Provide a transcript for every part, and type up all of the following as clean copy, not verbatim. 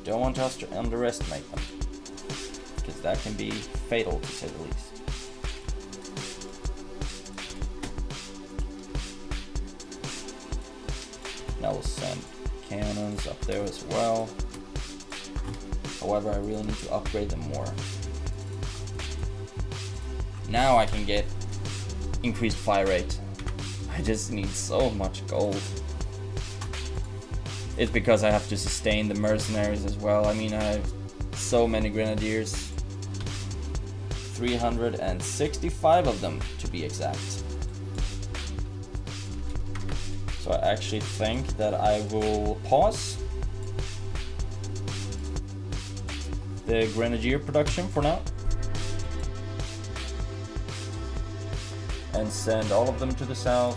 don't want to underestimate them, because that can be fatal, to say the least. Now we'll send cannons up there as well. However, I really need to upgrade them more. Now I can get increased fire rate. I just need so much gold. It's because I have to sustain the mercenaries as well. I mean, I have so many grenadiers. 365 of them, to be exact. So I actually think that I will pause the grenadier production for now. And send all of them to the south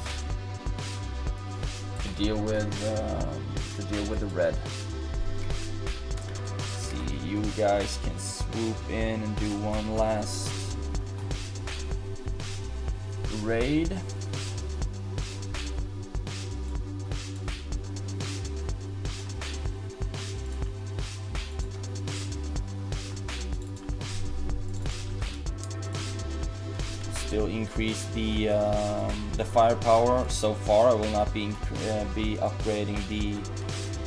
to deal with the red. See, you guys can swoop in and do one last raid. Still increase the firepower. So far, I will not be upgrading the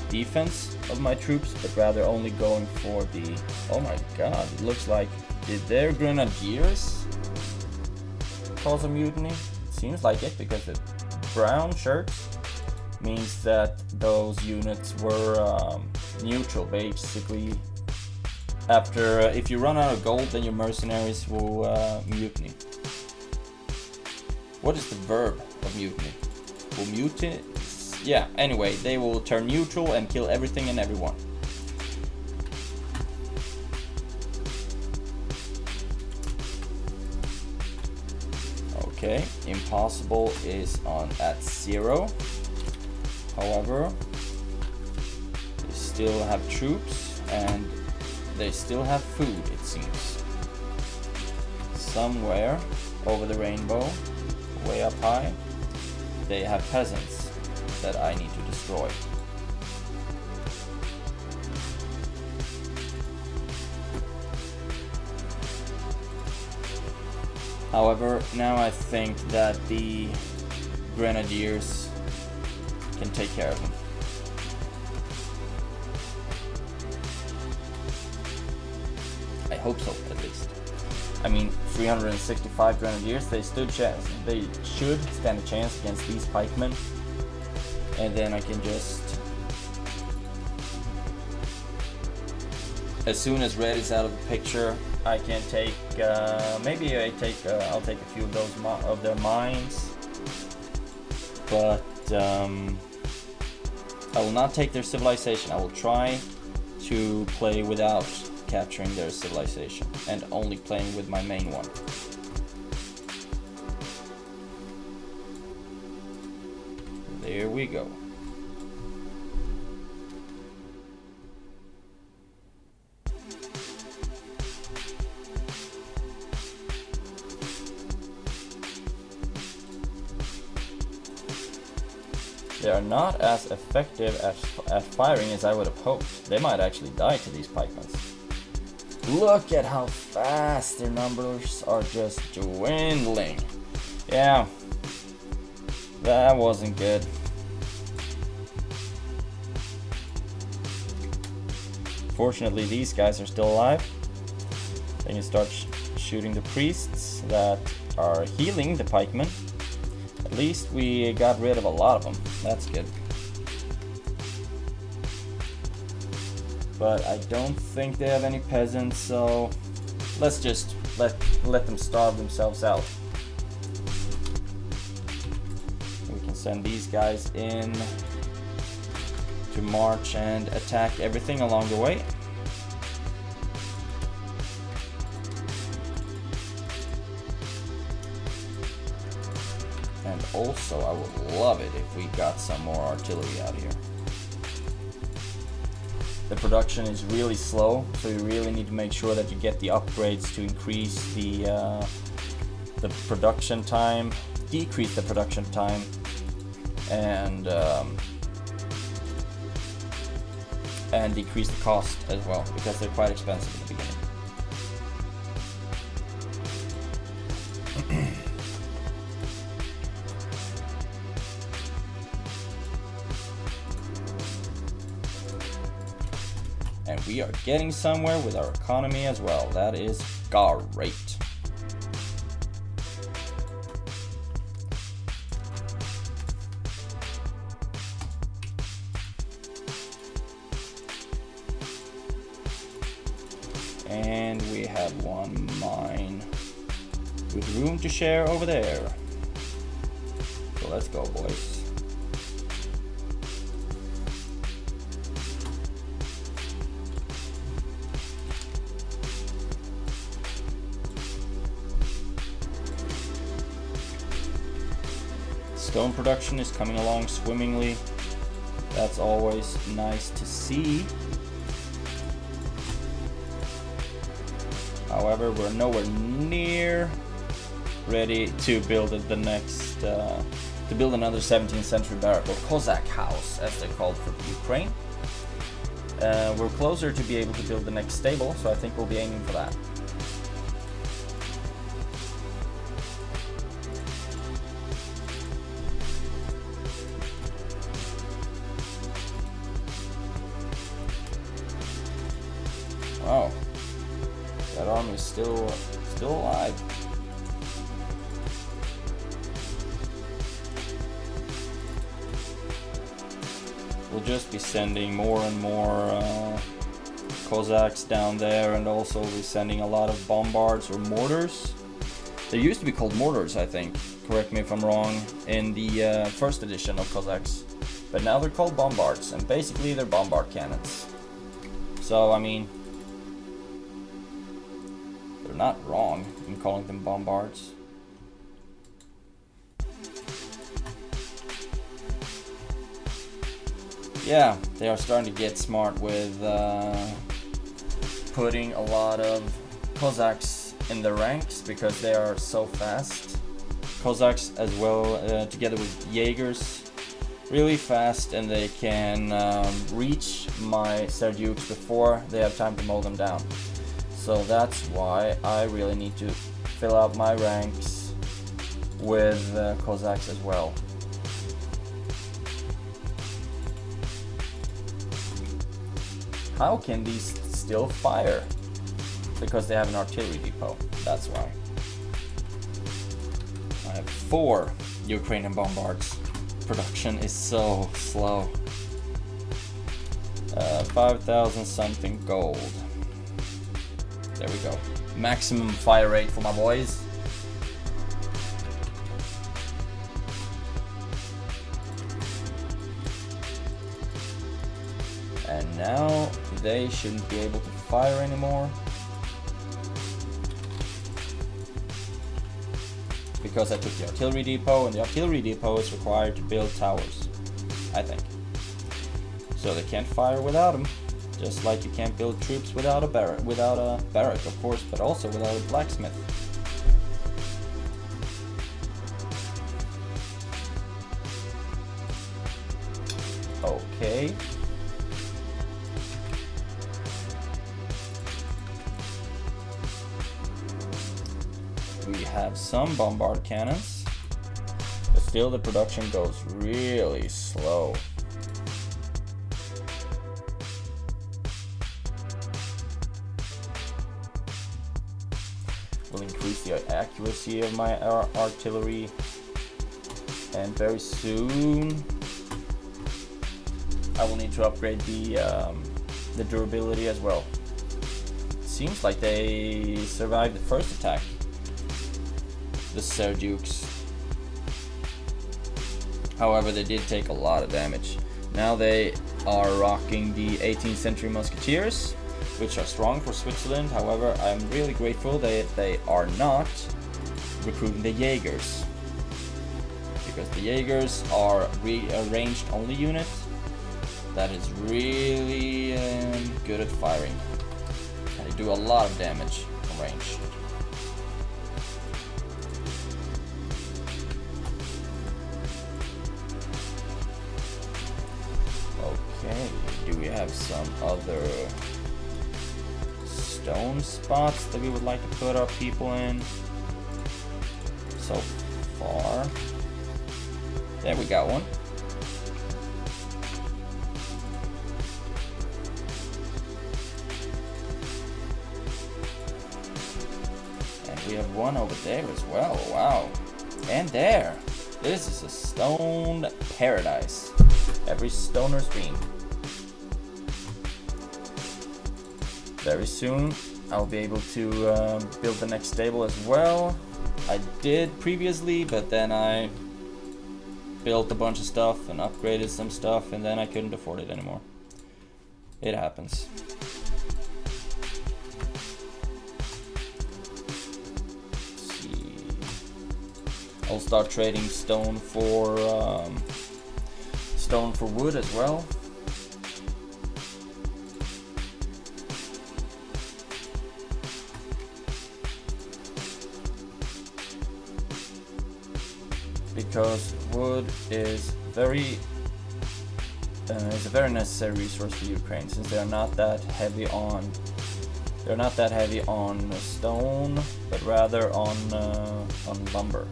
defense of my troops, but rather only going for the. Oh my God! It looks like, did their grenadiers cause a mutiny? Seems like it, because the brown shirts means that those units were neutral, basically. After, if you run out of gold, then your mercenaries will mutiny. What is the verb of mutiny? Will mutiny? Yeah, anyway, they will turn neutral and kill everything and everyone. Okay, impossible is at 0. However, they still have troops and they still have food, it seems. Somewhere over the rainbow, way up high, they have peasants that I need to destroy. However, now I think that the grenadiers can take care of them. I hope so, at least. I mean, 365 grenadiers, they should stand a chance against these pikemen. And then I can just, as soon as red is out of the picture, I can take, I'll take a few of those of their mines, but I will not take their civilization. I will try to play without capturing their civilization and only playing with my main one. There we go. They are not as effective at firing as I would have hoped. They might actually die to these pikemen. Look at how fast their numbers are just dwindling. Yeah, that wasn't good. Fortunately, these guys are still alive. They can start shooting the priests that are healing the pikemen. At least we got rid of a lot of them. That's good. But I don't think they have any peasants, so let's just let them starve themselves out. We can send these guys in to march and attack everything along the way. And also, I would love it if we got some more artillery out here. The production is really slow, so you really need to make sure that you get the upgrades to increase the production time, decrease the production time, and and decrease the cost as well, because they're quite expensive in the beginning. And we are getting somewhere with our economy as well. That is great. And we have one mine with room to share over there. So let's go, boys. Stone production is coming along swimmingly. That's always nice to see. However, we're nowhere near ready to build the next, to build another 17th century barrack, or Cossack house, as they're called for Ukraine. We're closer to be able to build the next stable, so I think we'll be aiming for that. Wow, that army is still alive. We'll just be sending more and more Cossacks down there, and also be sending a lot of bombards or mortars. They used to be called mortars, I think. Correct me if I'm wrong, in the first edition of Cossacks. But now they're called bombards, and basically they're bombard cannons. So, I mean, they're not wrong in calling them bombards. Yeah, they are starting to get smart with putting a lot of Cossacks in the ranks, because they are so fast. Cossacks as well, together with Jaegers, really fast, and they can reach my Seljuks before they have time to mow them down. So that's why I really need to fill out my ranks with Cossacks as well. How can these still fire? Because they have an artillery depot, that's why. I have 4 Ukrainian bombards. Production is so slow. 5,000 something gold. There we go. Maximum fire rate for my boys. And now they shouldn't be able to fire anymore, because I took the artillery depot, and the artillery depot is required to build towers, I think. So they can't fire without them, just like you can't build troops without a barrack, of course, but also without a blacksmith. Okay. We have some bombard cannons, but still the production goes really slow. Will increase the accuracy of my artillery, and very soon I will need to upgrade the durability as well. It seems like they survived the first attack, the Seljuks. However, they did take a lot of damage. Now they are rocking the 18th century musketeers, which are strong for Switzerland. However, I'm really grateful that they are not recruiting the Jaegers, because the Jaegers are a ranged only unit that is really good at firing, and they do a lot of damage from range. Okay, do we have some other stone spots that we would like to put our people in. So far, there we got one. And we have one over there as well. Wow. And there. This is a stone paradise. Every stoner's dream. Very soon I'll be able to build the next stable as well. I did previously, but then I built a bunch of stuff and upgraded some stuff, and then I couldn't afford it anymore. It happens. Let's see. I'll start trading stone for wood as well. Because wood is a very necessary resource for Ukraine, since they're not that heavy on stone, but rather on lumber.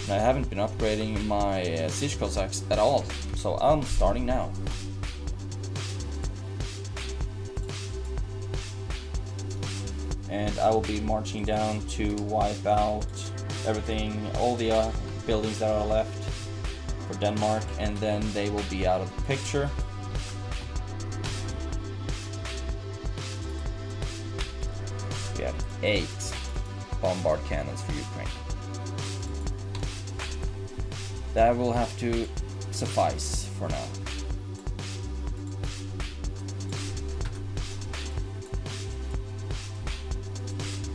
And I haven't been upgrading my siege Cossacks at all, so I'm starting now. And I will be marching down to wipe out everything, all the buildings that are left for Denmark, and then they will be out of the picture. We have 8 bombard cannons for Ukraine. That will have to suffice for now.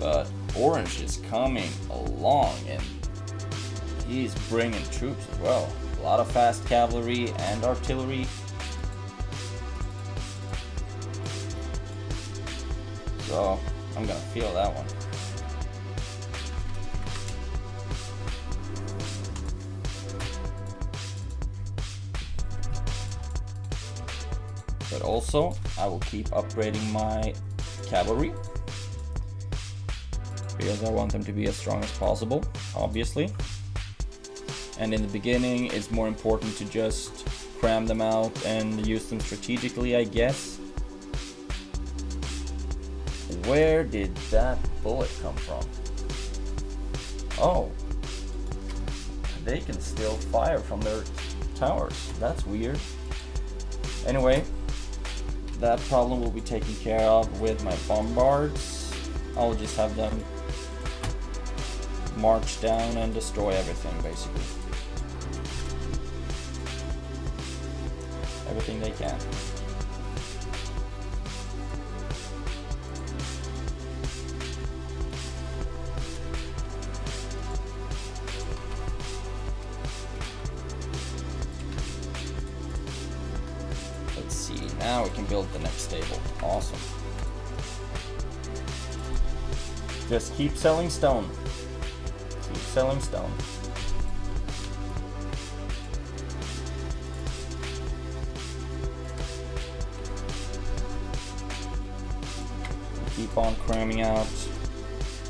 But Orange is coming along, and he's bringing troops as well. A lot of fast cavalry and artillery. So I'm gonna feel that one. But also, I will keep upgrading my cavalry, because I want them to be as strong as possible, obviously. And in the beginning, it's more important to just cram them out and use them strategically, I guess. Where did that bullet come from? Oh, they can still fire from their towers. That's weird. Anyway, that problem will be taken care of with my bombards. I'll just have them march down and destroy everything, basically. Everything they can. Let's see, now we can build the next stable. Awesome. Just keep selling stone. Keep selling stone. Keep on cramming out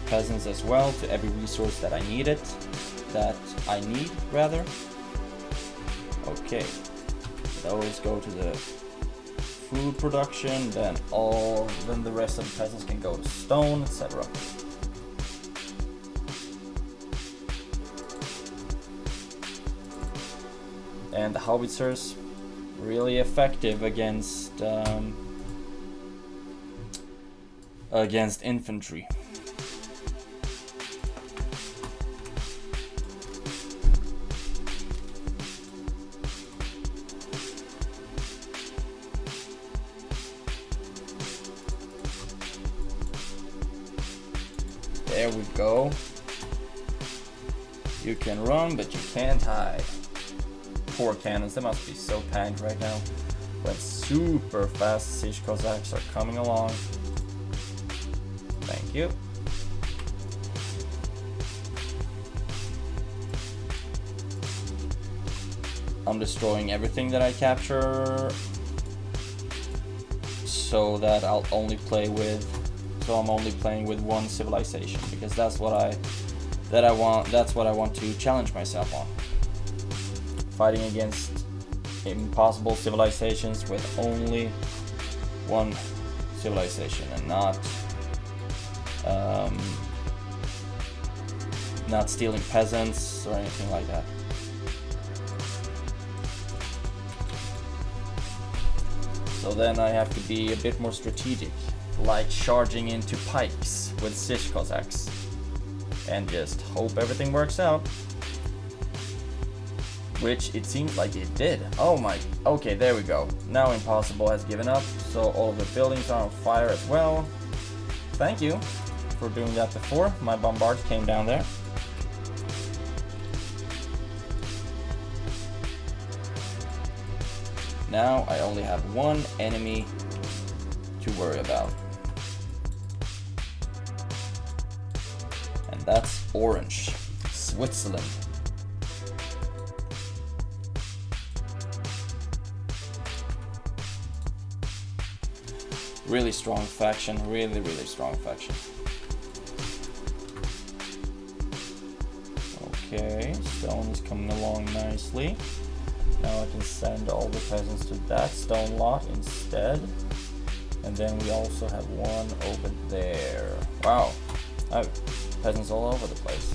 peasants as well to every resource that I need rather. Okay, those go to the food production, then the rest of the peasants can go to stone, etc. And the howitzers, really effective against infantry. There we go. You can run, but you can't hide. Poor cannons, they must be so panicked right now. When super fast siege Cossacks are coming along. Thank you. I'm destroying everything that I capture, so that I'll only play with, so I'm only playing with one civilization, because that's what I want to challenge myself on. Fighting against impossible civilizations with only one civilization, and not stealing peasants or anything like that. So then I have to be a bit more strategic, like charging into pikes with Siege Cossacks, and just hope everything works out. Which it seems like it did. Oh my, okay, there we go. Now Impossible has given up, so all of the buildings are on fire as well. Thank you for doing that before. My bombard came down there. Now I only have one enemy to worry about. And that's Orange, Switzerland. Really strong faction, really strong faction. Okay, stone is coming along nicely. Now I can send all the peasants to that stone lot instead. And then we also have one over there. Wow, oh, peasants all over the place.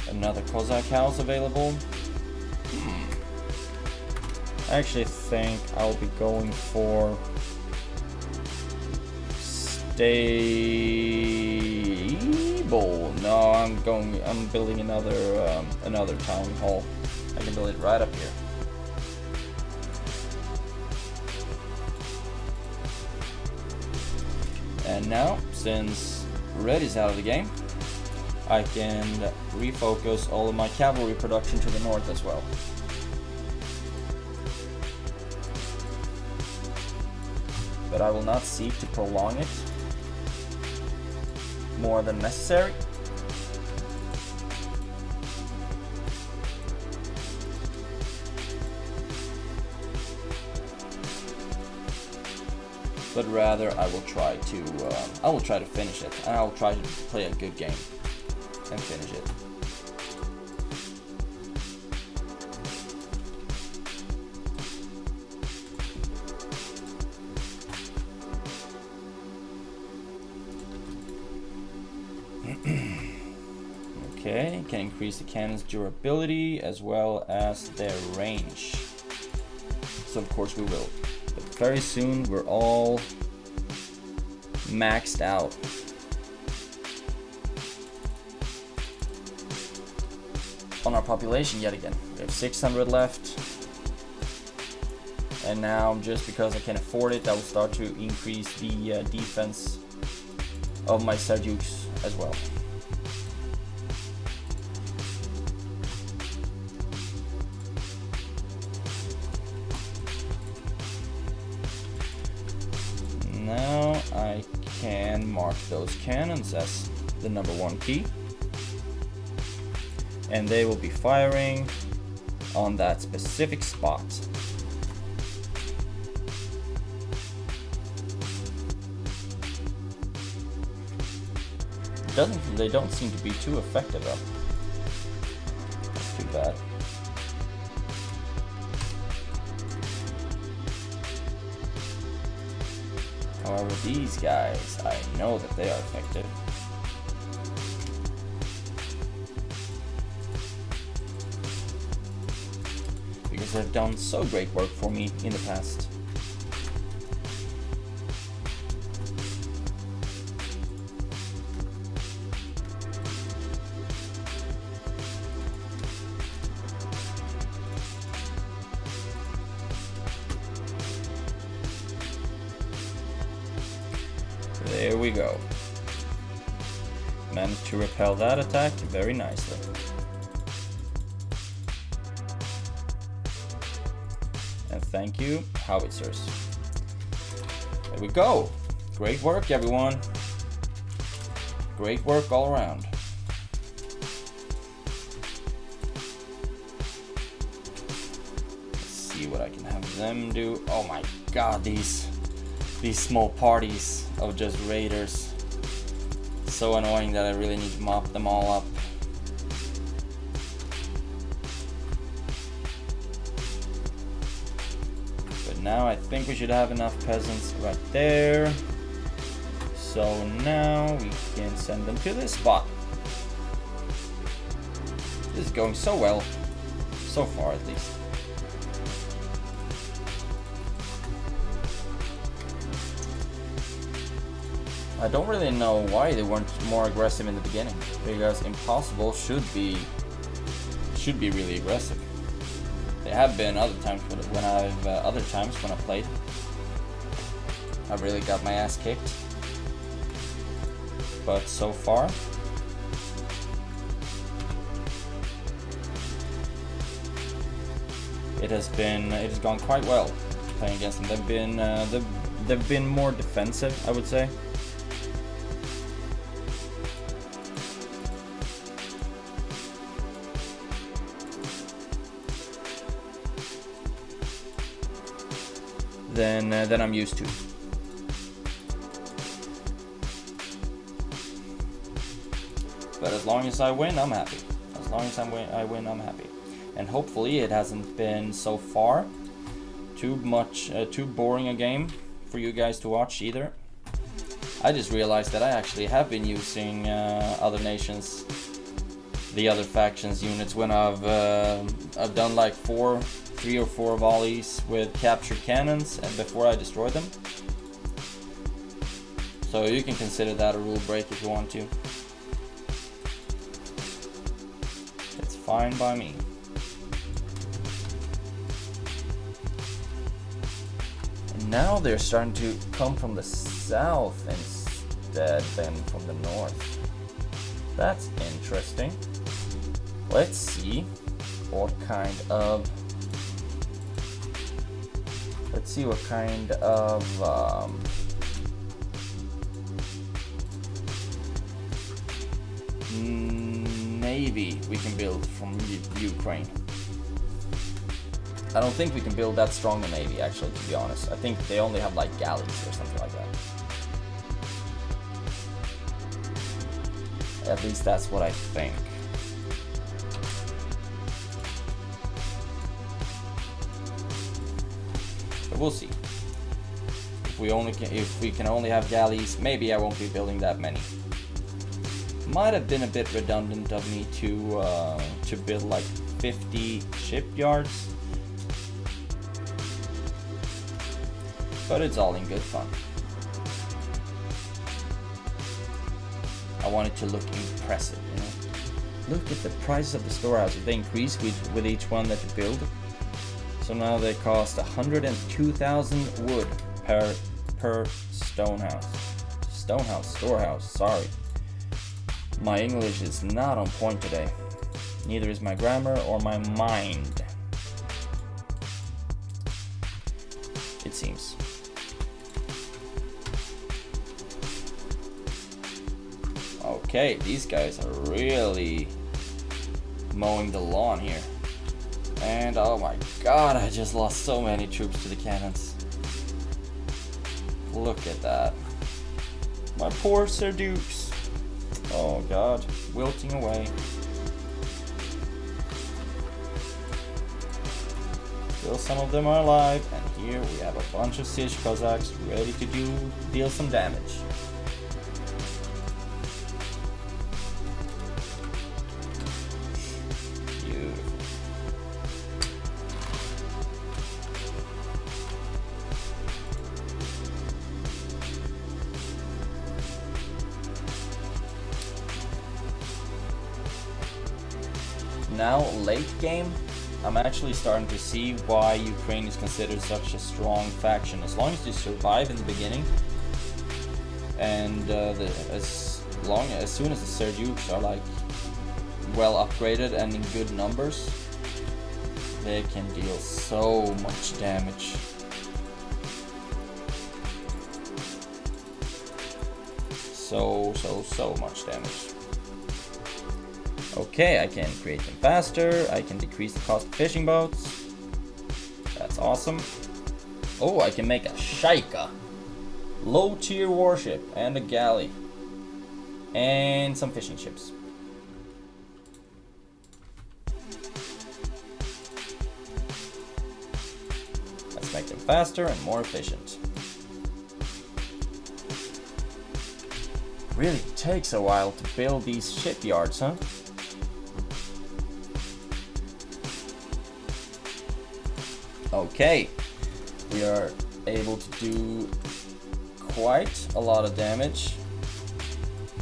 Another Cossack house available. I actually think I'll be going for stable. No, I'm building another town hall. I can build it right up here. And now, since red is out of the game, I can refocus all of my cavalry production to the north as well. But I will not seek to prolong it more than necessary. But rather I will try to finish it, and I will try to play a good game and finish it. Okay, can increase the cannon's durability as well as their range. So of course we will. But very soon we're all maxed out. On our population yet again. We have 600 left. And now, just because I can afford it, I will start to increase the defense of my Seljuks as well. Now I can mark those cannons as the #1 key, and they will be firing on that specific spot. They don't seem to be too effective though. That's too bad. However, these guys, I know that they are effective. Because they've done so great work for me in the past. There we go. Managed to repel that attack very nicely. And thank you, howitzers. There we go. Great work, everyone. Great work all around. can have them do. Oh my god, these small parties of just raiders. So annoying that I really need to mop them all up. But now I think we should have enough peasants right there. So now we can send them to this spot. This is going so well. So far at least. I don't really know why they weren't more aggressive in the beginning, because Impossible should be really aggressive. They have been other times when I played. I've really got my ass kicked. But so far, it has gone quite well playing against them. They've been more defensive, I would say. Than I'm used to. But as long as I win, I'm happy. As long as I win, I'm happy. And hopefully it hasn't been so far too boring a game for you guys to watch either. I just realized that I actually have been using other nations, the other factions units, when I've done like 3 or 4 volleys with captured cannons and before I destroy them. So you can consider that a rule break if you want to. It's fine by me. And now they're starting to come from the south instead than from the north. That's interesting. Let's see what kind of navy we can build from Ukraine. I don't think we can build that strong a navy, actually, to be honest. I think they only have like galleys or something like that. At least that's what I think. But we'll see. If we can only have galleys, maybe I won't be building that many. Might have been a bit redundant of me to build like 50 shipyards, but it's all in good fun. I want it to look impressive, you know. Look at the prices of the storehouses. They increase with each one that you build. So now they cost 102,000 wood per storehouse, sorry. My English is not on point today. Neither is my grammar or my mind. It seems. Okay, these guys are really mowing the lawn here. And oh my god, I just lost so many troops to the cannons. Look at that. My poor Sir Dukes. Oh god, wilting away. Still some of them are alive, and here we have a bunch of siege Cossacks ready to deal some damage. Beautiful. Now, late game, I'm actually starting to see why Ukraine is considered such a strong faction. As long as you survive in the beginning, and as soon as the Sir Dukes are like well upgraded and in good numbers, they can deal so much damage. So much damage. Okay, I can create them faster, I can decrease the cost of fishing boats. That That's awesome. Oh, I can make a Shaika. Low tier warship and a galley. And some fishing ships. Let's make them faster and more efficient. Really takes a while to build these shipyards, huh? Okay, we are able to do quite a lot of damage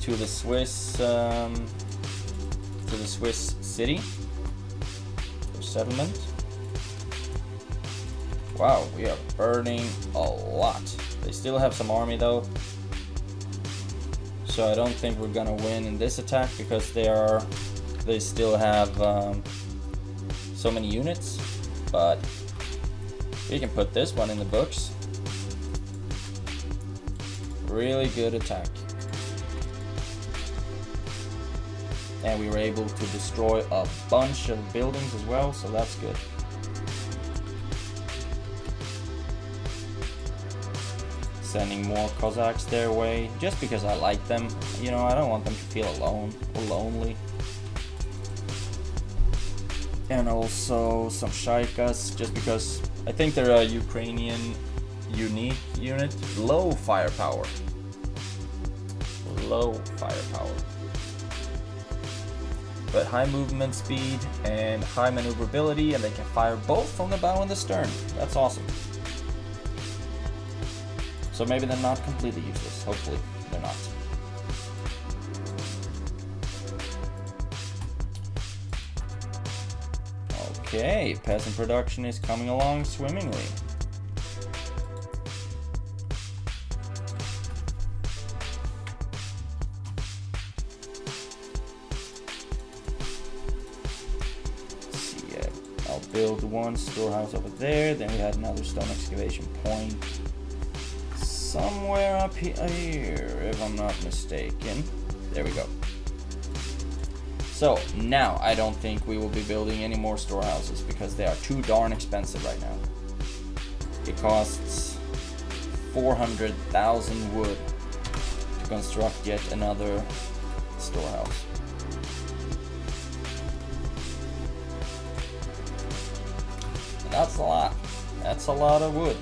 to the Swiss city or settlement. Wow, we are burning a lot. They still have some army though, so I don't think we're gonna win in this attack because they still have so many units, but we can put this one in the books. Really good attack. And we were able to destroy a bunch of buildings as well, so that's good. Sending more Cossacks their way, just because I like them. You know, I don't want them to feel alone or lonely. And also some Shaikas, just because I think they're a Ukrainian unique unit. Low firepower. Low firepower. But high movement speed and high maneuverability, and they can fire both from the bow and the stern. That's awesome. So maybe they're not completely useless. Hopefully they're not. Okay, peasant production is coming along swimmingly. I'll build one storehouse over there, then we had another stone excavation point somewhere up here, if I'm not mistaken. There we go. So now I don't think we will be building any more storehouses because they are too darn expensive right now. It costs 400,000 wood to construct yet another storehouse. And that's a lot. That's a lot of wood.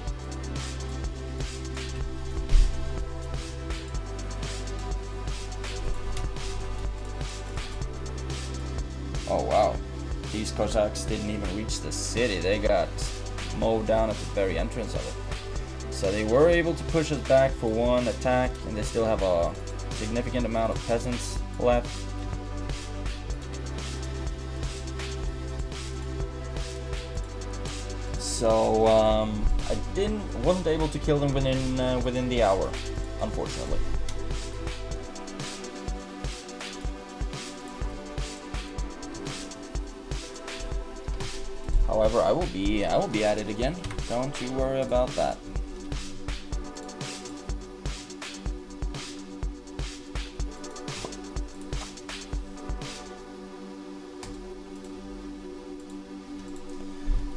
Oh wow, these Cossacks didn't even reach the city. They got mowed down at the very entrance of it. So they were able to push us back for one attack, and they still have a significant amount of peasants left. So I wasn't able to kill them within the hour, unfortunately. However, I will be at it again. Don't you worry about that.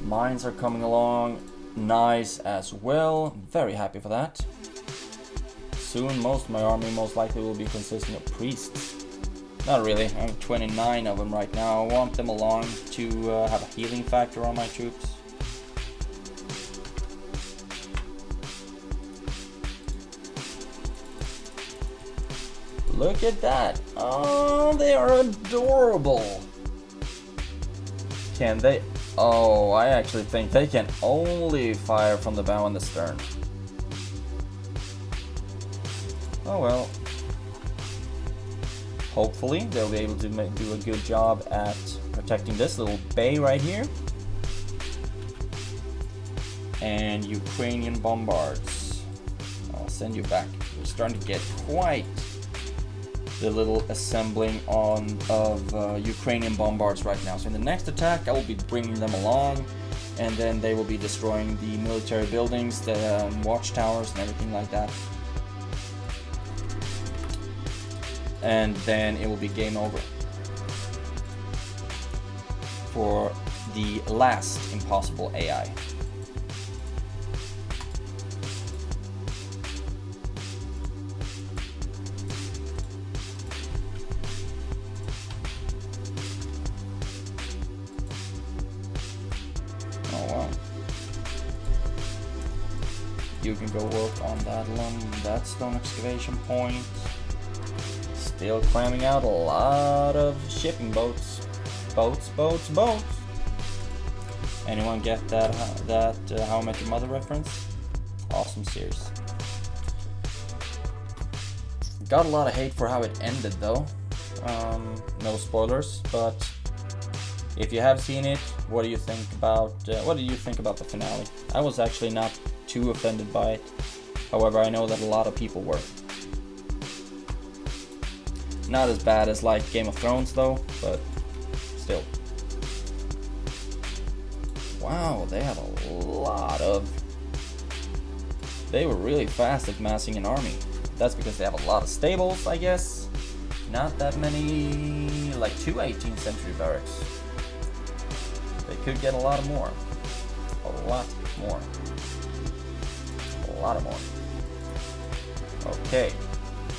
Mines are coming along nice as well. Very happy for that. Soon most of my army most likely will be consisting of priests. Not really, I have 29 of them right now. I want them along to have a healing factor on my troops. Look at that! Oh, they are adorable! Can they? Oh, I actually think they can only fire from the bow and the stern. Oh well. Hopefully they'll be able to do a good job at protecting this little bay right here. And Ukrainian bombards. I'll send you back. We're starting to get quite the little assembling of Ukrainian bombards right now. So in the next attack I will be bringing them along, and then they will be destroying the military buildings, the watchtowers and everything like that. And then it will be game over for the last impossible AI. You can go work on that stone excavation point. Still cramming out a lot of shipping boats. Boats. Anyone get that How I Met Your Mother reference? Awesome series. Got a lot of hate for how it ended though. No spoilers, but if you have seen it, what do you think about the finale? I was actually not too offended by it. However, I know that a lot of people were. Not as bad as like Game of Thrones though, but still. Wow, they had a lot of... They were really fast at massing an army. That's because they have a lot of stables, I guess. Not that many, like 2 18th century barracks. They could get a lot more. A lot more. Okay.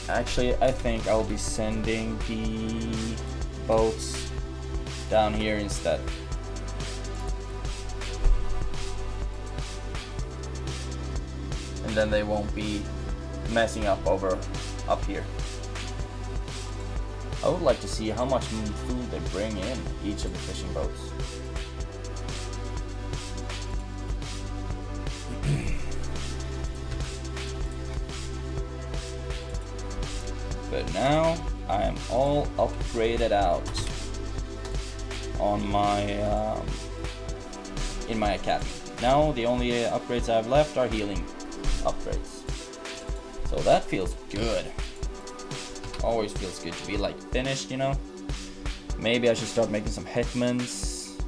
Actually, I think I'll be sending the boats down here instead. And then they won't be messing up up here. I would like to see how much food they bring in each of the fishing boats. But now I am all upgraded out on my in my academy. Now the only upgrades I have left are healing upgrades. So that feels good. Always feels good to be like finished, you know. Maybe I should start making some hetmans.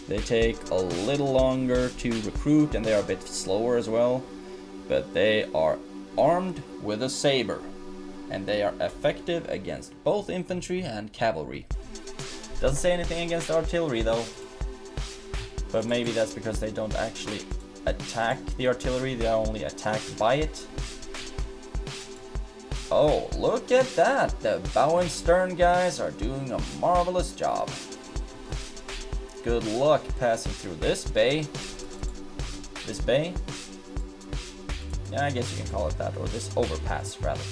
They take a little longer to recruit and they are a bit slower as well. But they are armed with a saber. And they are effective against both infantry and cavalry. Doesn't say anything against artillery though. But maybe that's because they don't actually attack the artillery, they are only attacked by it. Oh, look at that! The bow and stern guys are doing a marvelous job. Good luck passing through this bay. This bay? Yeah, I guess you can call it that, or this overpass rather.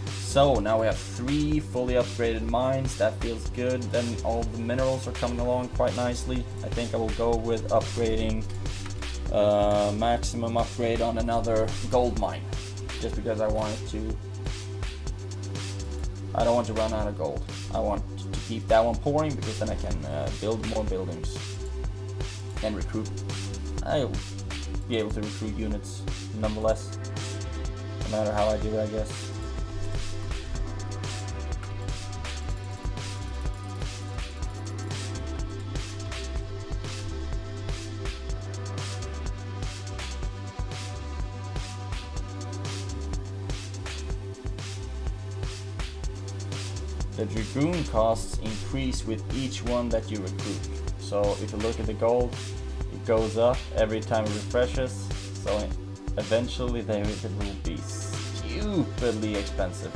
So now we have 3 fully upgraded mines, that feels good. Then all the minerals are coming along quite nicely. I think I will go with upgrading, maximum upgrade on another gold mine. Just because I don't want to run out of gold. I want to keep that one pouring because then I can build more buildings and recruit. I'll be able to recruit units nonetheless, no matter how I do it, I guess. The dragoon costs increase with each one that you recruit. So if you look at the gold, it goes up every time it refreshes. So eventually it will be stupidly expensive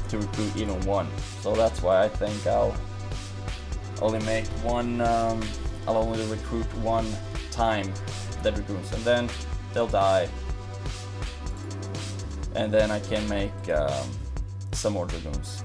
to recruit even one. So that's why I think I'll only make one. I'll only recruit one time the dragoons, and then they'll die. And then I can make some more dragoons.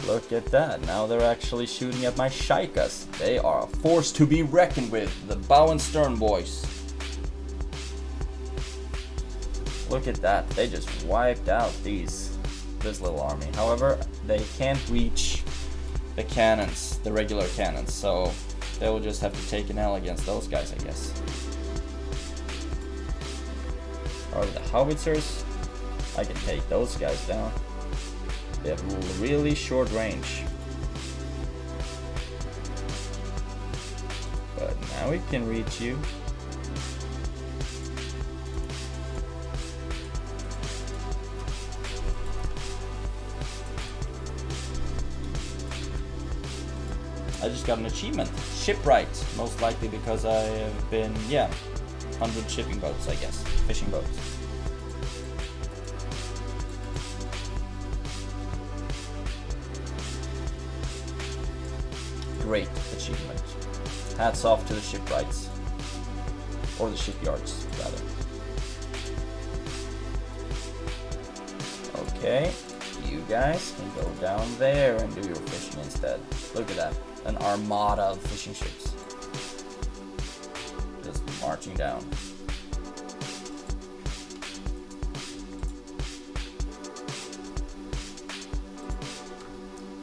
Look at that, now they're actually shooting at my Shaikas. They are a force to be reckoned with, the bow and stern boys. Look at that, they just wiped out this little army. However, they can't reach the cannons, the regular cannons, so they will just have to take an L against those guys, I guess. Or the howitzers, I can take those guys down. They have really short range. But now we can reach you. I just got an achievement. Shipwright, most likely because I have been, yeah, 100 shipping boats, I guess. Fishing boats. Great achievement. Hats off to the shipwrights. Or the shipyards, rather. Okay, you guys can go down there and do your fishing instead. Look at that. An armada of fishing ships. Just marching down.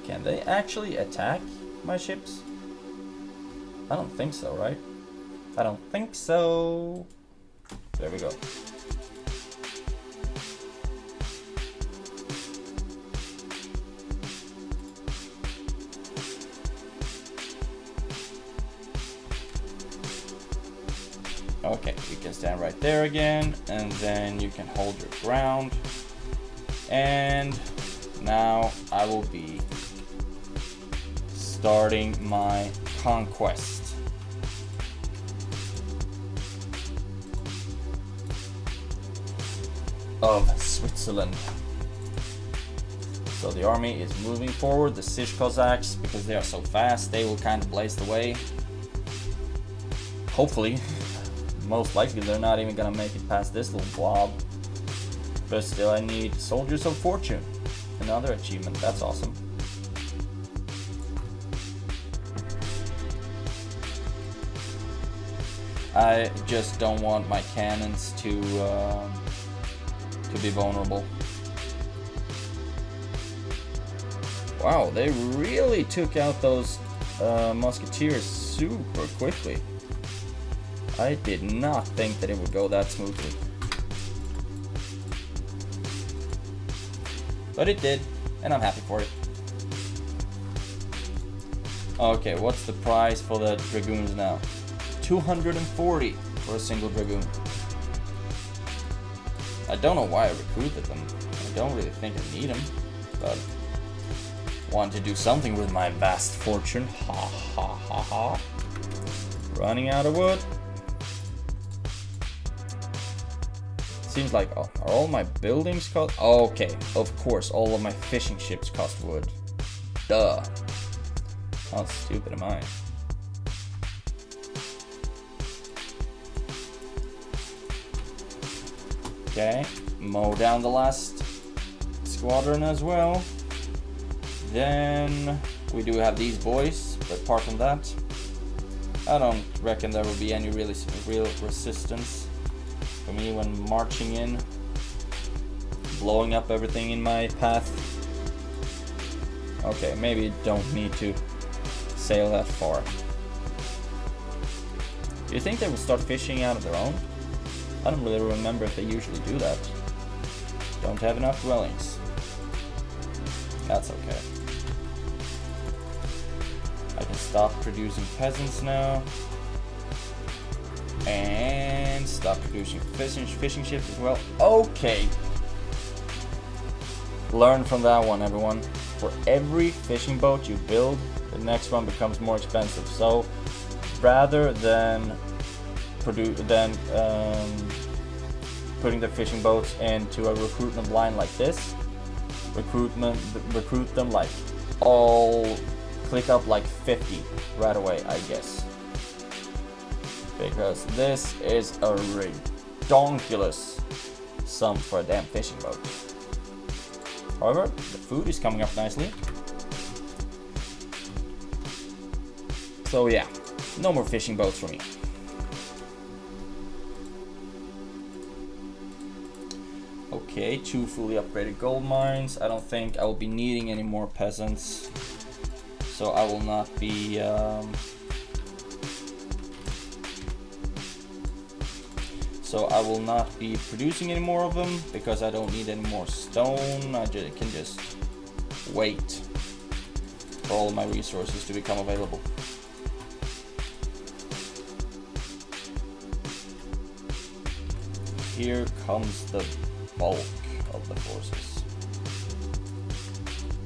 Can they actually attack my ships? I don't think so, right? I don't think so. There we go. Okay, you can stand right there again, and then you can hold your ground. And now I will be starting my conquest. Of Switzerland. So the army is moving forward. The Siege Cossacks, because they are so fast, they will kind of blaze the way. Hopefully. Most likely they're not even gonna make it past this little blob. But still, I need Soldiers of Fortune. Another achievement, that's awesome. I just don't want my cannons to be vulnerable. Wow, they really took out those musketeers super quickly. I did not think that it would go that smoothly. But it did, and I'm happy for it. Okay, what's the price for the dragoons now? 240 for a single dragoon. I don't know why I recruited them. I don't really think I need them, but want to do something with my vast fortune. Ha ha ha ha. Running out of wood. Seems like, oh, are all my buildings cost? Oh, okay, of course, all of my fishing ships cost wood. Duh. How stupid am I? Okay, mow down the last squadron as well. Then we do have these boys, but apart from that, I don't reckon there will be any real resistance for me when marching in, blowing up everything in my path. Okay, maybe don't need to sail that far. Do you think they will start fishing out of their own? I don't really remember if they usually do that. Don't have enough dwellings. That's okay. I can stop producing peasants now. And stop producing fishing ships as well. Okay. Learn from that one, everyone. For every fishing boat you build, the next one becomes more expensive. So rather than putting the fishing boats into a recruitment line like this, recruit them like all, click up like 50 right away, I guess. Because this is a redonkulous sum for a damn fishing boat. However, the food is coming up nicely. So yeah, no more fishing boats for me. Okay, 2 fully upgraded gold mines. I don't think I will be needing any more peasants. So I will not be producing any more of them because I don't need any more stone. I can just wait for all of my resources to become available. Here comes the bulk of the forces.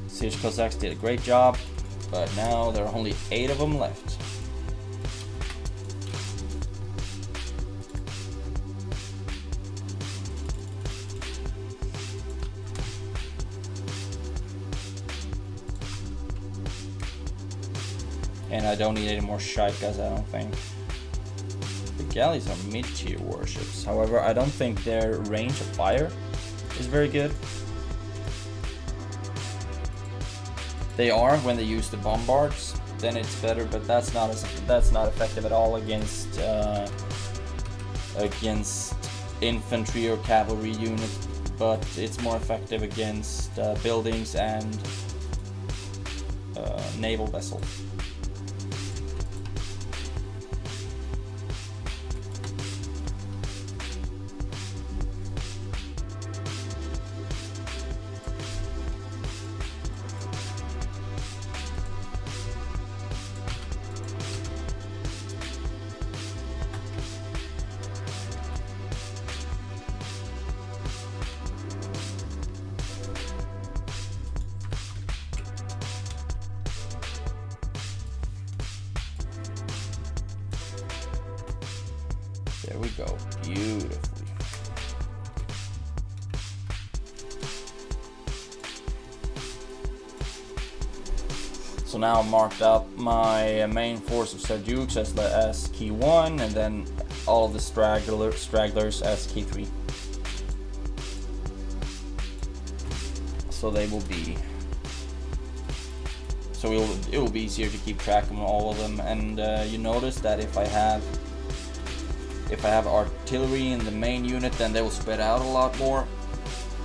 Siege Cossacks did a great job but now there are only 8 of them left. And I don't need any more shotguns, I don't think. The galleys are mid-tier warships. However, I don't think their range of fire is very good. They are when they use the bombards, then it's better, but that's not effective at all against infantry or cavalry units. But it's more effective against buildings and naval vessels. There we go, beautifully. So now I've marked up my main force of Seljuk's as key 1, and then all of the stragglers as key 3. So they will be. So it will be easier to keep track of all of them, and you notice that if I have artillery in the main unit, then they will spread out a lot more.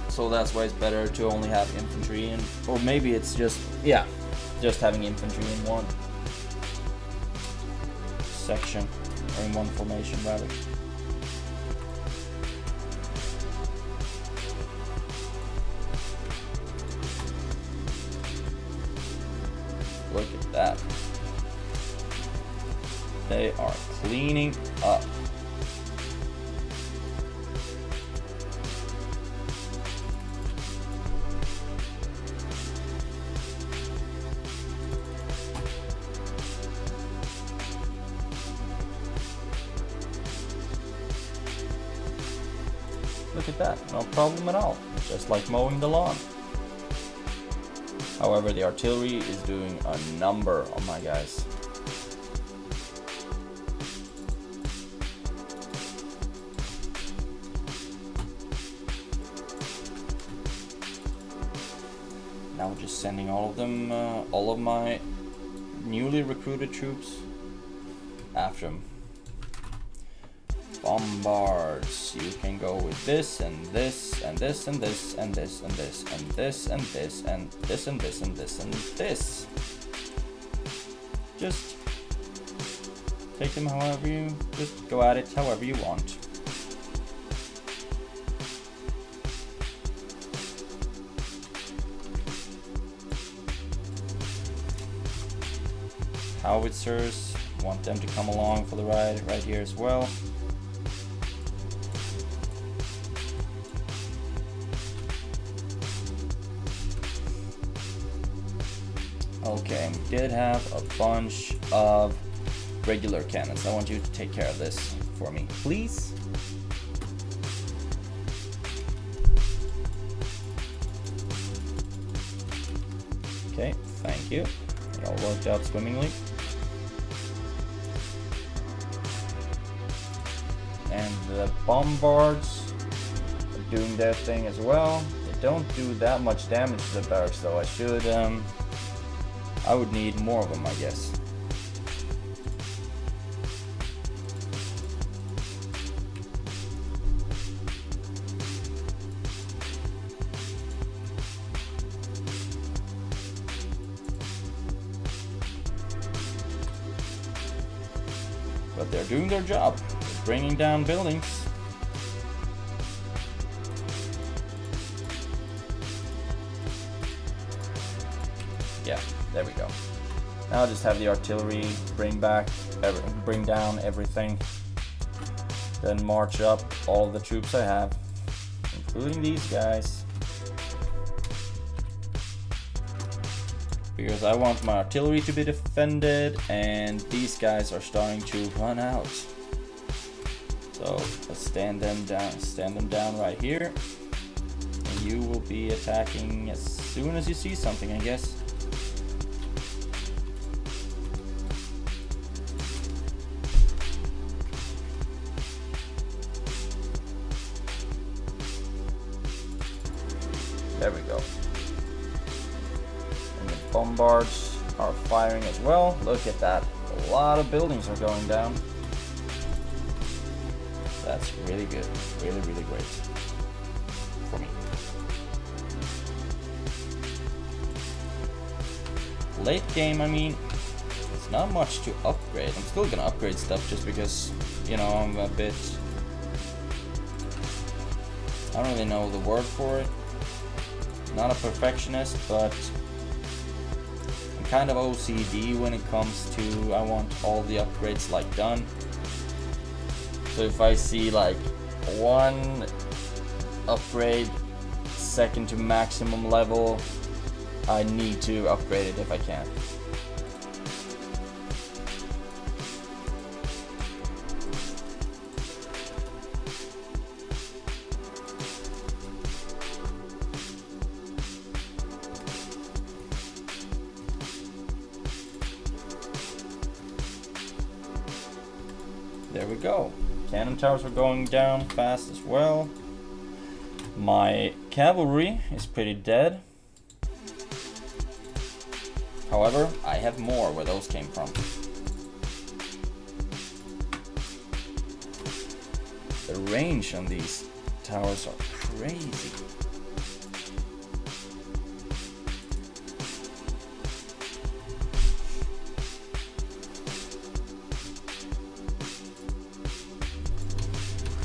So that's why it's better to only have infantry in, or maybe it's just having infantry in one section, or in one formation rather. Look at that. They are cleaning up. Look at that, no problem at all, just like mowing the lawn. However, the artillery is doing a number on my guys. Now we're just sending all of my newly recruited troops after them. Bombards. You can go with this and this and this and this and this and this and this and this and this and this and this and this. Just take them however you, just go at it however you want. Howitzers, want them to come along for the ride right here as well. Okay, we did have a bunch of regular cannons. I want you to take care of this for me, please. Okay, thank you. It all worked out swimmingly. And the bombards are doing their thing as well. They don't do that much damage to the barracks though. I would need more of them, I guess. But they're doing their job. They're bringing down buildings. Yeah, there we go. Now I'll just have the artillery bring down everything. Then march up all the troops I have, including these guys. because I want my artillery to be defended, and these guys are starting to run out. So let's stand them down right here, and you will be attacking as soon as you see something, I guess. There we go. And the bombards are firing as well. Look at that. A lot of buildings are going down. That's really good. Really, really great. For me. Late game, I mean, it's not much to upgrade. I'm still gonna upgrade stuff just because, you know, I'm a bit... I don't really know the word for it. Not a perfectionist, but I'm kind of OCD when it comes to I want all the upgrades like done. So if I see like one upgrade second to maximum level, I need to upgrade it if I can. There we go. Cannon towers are going down fast as well. My cavalry is pretty dead. However, I have more where those came from. The range on these towers are crazy.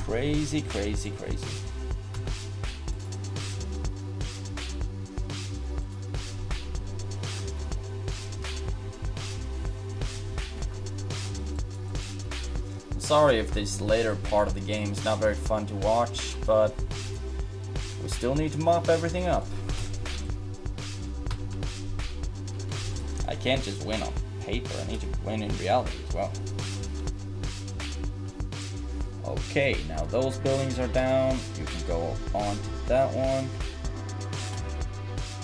Crazy, crazy, crazy. I'm sorry if this later part of the game is not very fun to watch, but we still need to mop everything up. I can't just win on paper, I need to win in reality as well. Okay, now those buildings are down. You can go on to that one.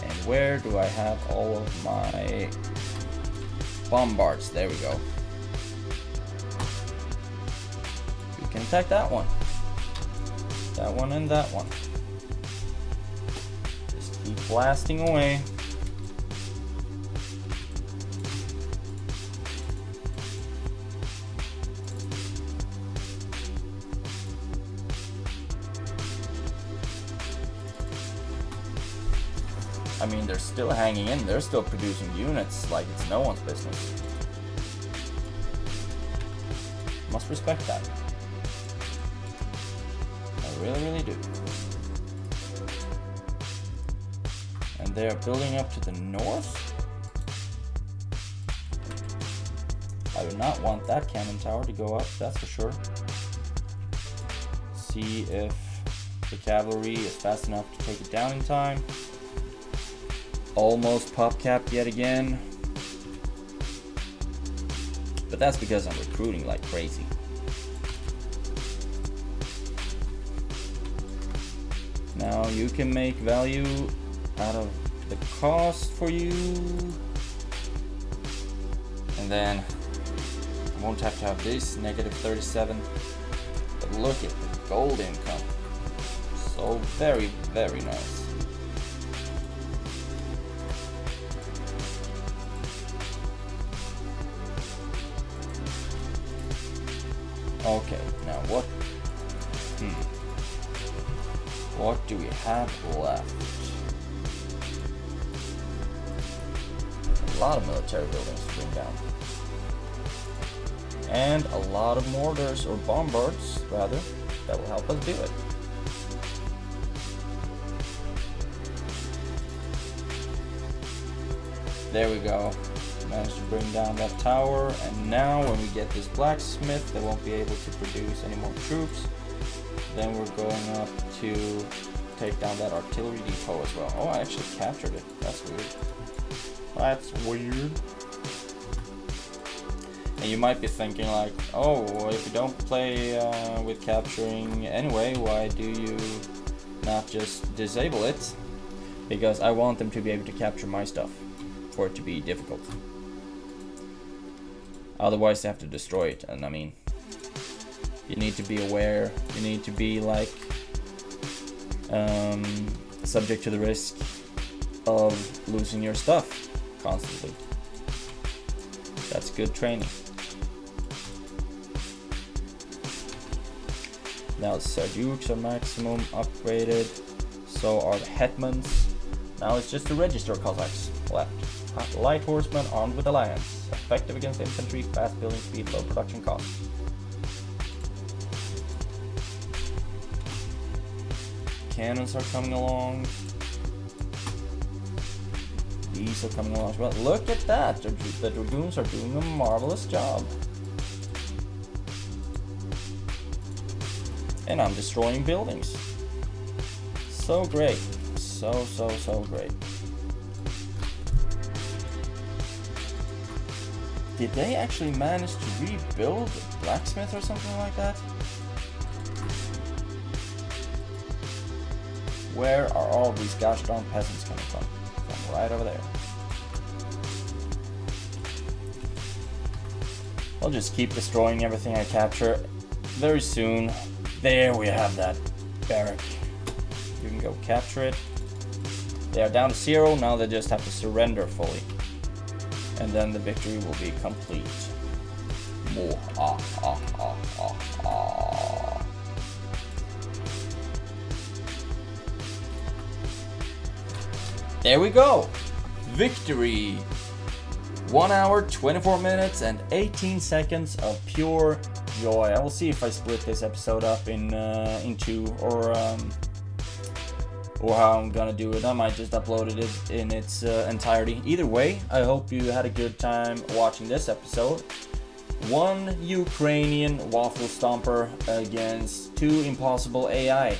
And where do I have all of my bombards? There we go. You can attack that one. That one and that one. Just keep blasting away. I mean, they're still hanging in, they're still producing units like it's no one's business. Must respect that. I really, really do. And they're building up to the north. I do not want that cannon tower to go up, that's for sure. See if the cavalry is fast enough to take it down in time. Almost pop capped yet again. But that's because I'm recruiting like crazy. Now you can make value out of the cost for you. And then I won't have to have this negative 37. But look at the gold income. So very, very nice. Okay, now what do we have left? A lot of military buildings to bring down. And a lot of mortars, or bombards, rather, that will help us do it. There we go. Managed to bring down that tower, and now when we get this blacksmith, they won't be able to produce any more troops. Then we're going up to take down that artillery depot as well. Oh, I actually captured it. That's weird. That's weird. And you might be thinking like, oh, if you don't play with capturing anyway, why do you not just disable it? Because I want them to be able to capture my stuff for it to be difficult. Otherwise they have to destroy it, and I mean, you need to be aware, you need to be like subject to the risk of losing your stuff constantly. That's good training. Now the Seljuks are maximum upgraded, so are the Hetmans. Now it's just the register Cossacks left. Light horsemen armed with alliance, effective against infantry, fast building speed, low production costs. Cannons are coming along. These are coming along as well. Look at that! The dragoons are doing a marvelous job. And I'm destroying buildings. So great. So great. Did they actually manage to rebuild a blacksmith or something like that? Where are all these gosh darn peasants coming from? From right over there. I'll just keep destroying everything I capture. Very soon, there we have that barrack. You can go capture it. They are down to 0, now they just have to surrender fully. And then the victory will be complete. There we go! Victory! 1 hour, 24 minutes, and 18 seconds of pure joy. I will see if I split this episode up in two, or how I'm gonna do it. I might just upload it in its entirety. Either way, I hope you had a good time watching this episode. 1 Ukrainian waffle stomper against 2 impossible AI.